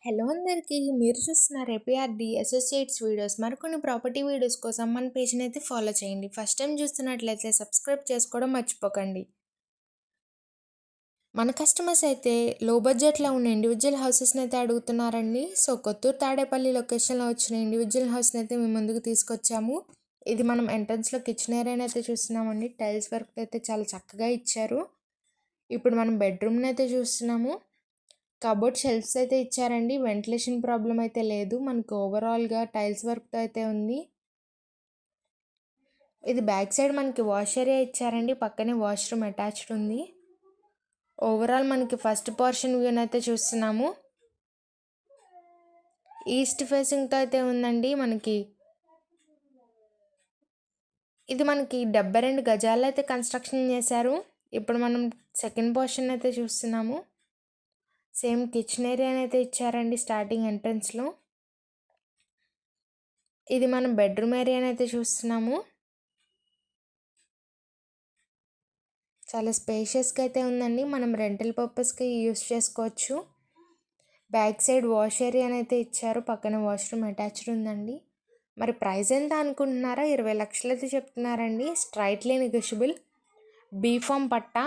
Hello అందరికీ మీరు చూస్తున్నారు ఏపీఆర్డి అసోసియేట్స్ వీడియోస్ మరికొన్ని ప్రాపర్టీ వీడియోస్ కోసం మన పేజ్ని అయితే ఫాలో చేయండి. ఫస్ట్ టైం చూస్తున్నట్లయితే సబ్స్క్రైబ్ చేసుకోవడం మర్చిపోకండి. మన కస్టమర్స్ అయితే లో బడ్జెట్లో ఉన్న ఇండివిజువల్ హౌసెస్ని అయితే అడుగుతున్నారండి. సో కొత్తూరు తాడేపల్లి లొకేషన్లో వచ్చిన ఇండివిజువల్ హౌస్ని అయితే మేము ముందుకు తీసుకొచ్చాము. ఇది మనం ఎంట్రన్స్లో కిచెన్ ఏరియాని అయితే చూస్తున్నామండి. టైల్స్ వర్క్ అయితే చాలా చక్కగా ఇచ్చారు. ఇప్పుడు మనం బెడ్రూమ్ని అయితే చూస్తున్నాము. కబోర్డ్ షెల్ఫ్స్ అయితే ఇచ్చారండి. వెంటిలేషన్ ప్రాబ్లం అయితే లేదు. మనకు ఓవరాల్‌గా టైల్స్ వర్క్‌తో అయితే ఉంది. ఇది బ్యాక్ సైడ్ మనకి వాష్ ఏరియా ఇచ్చారండి. పక్కనే వాష్‌రూమ్ అటాచ్డ్ ఉంది. ఓవరాల్ మనకి ఫస్ట్ పోర్షన్ వ్యూనైతే చూస్తున్నాము. ఈస్ట్ ఫేసింగ్‌తో అయితే ఉందండి మనకి. ఇది మనకి 72 గజాల్లో అయితే కన్‌స్ట్రక్షన్ చేశారు. ఇప్పుడు మనం సెకండ్ పోర్షన్ అయితే చూస్తున్నాము. సేమ్ కిచెన్ ఏరియానైతే ఇచ్చారండి స్టార్టింగ్ ఎంట్రన్స్‌లో. ఇది మనం బెడ్రూమ్ ఏరియానైతే చూస్తున్నాము. చాలా స్పేషియస్‌గా అయితే ఉందండి. మనం రెంటల్ పర్పస్‌కి యూస్ చేసుకోవచ్చు. బ్యాక్ సైడ్ వాష్ ఏరియానైతే ఇచ్చారు. పక్కన వాష్‌రూమ్ అటాచ్డ్ ఉందండి. మరి ప్రైస్ ఎంత అనుకుంటున్నారా? 20 లక్షలు అయితే చెప్తున్నారండి. Straightly negotiable. బీ ఫామ్ పట్టా.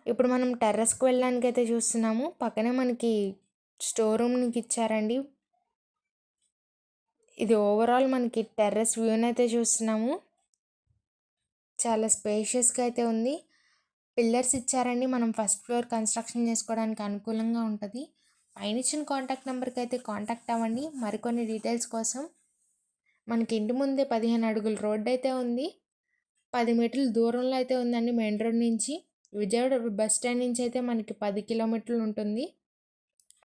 ఇప్పుడు మనం టెర్రస్‌కి వెళ్ళడానికైతే చూస్తున్నాము. పక్కనే మనకి స్టోర్ రూమ్‌కి ఇచ్చారండి. ఇది ఓవరాల్ మనకి టెర్రస్ వ్యూనైతే చూస్తున్నాము. చాలా స్పేషియస్‌గా అయితే ఉంది. పిల్లర్స్ ఇచ్చారండి. మనం ఫస్ట్ ఫ్లోర్ కన్స్ట్రక్షన్ చేసుకోవడానికి అనుకూలంగా ఉంటుంది. పైన ఇచ్చిన కాంటాక్ట్ నెంబర్కి అయితే కాంటాక్ట్ అవ్వండి. మరికొన్ని డీటెయిల్స్ కోసం. మనకి ఇంటి ముందే 15 అడుగుల రోడ్ అయితే ఉంది. 10 మీటర్ల దూరంలో అయితే ఉందండి మెయిన్ రోడ్ నుంచి. విజయవాడ బస్ స్టాండ్ నుంచి అయితే మనకి 10 కిలోమీటర్లు ఉంటుంది.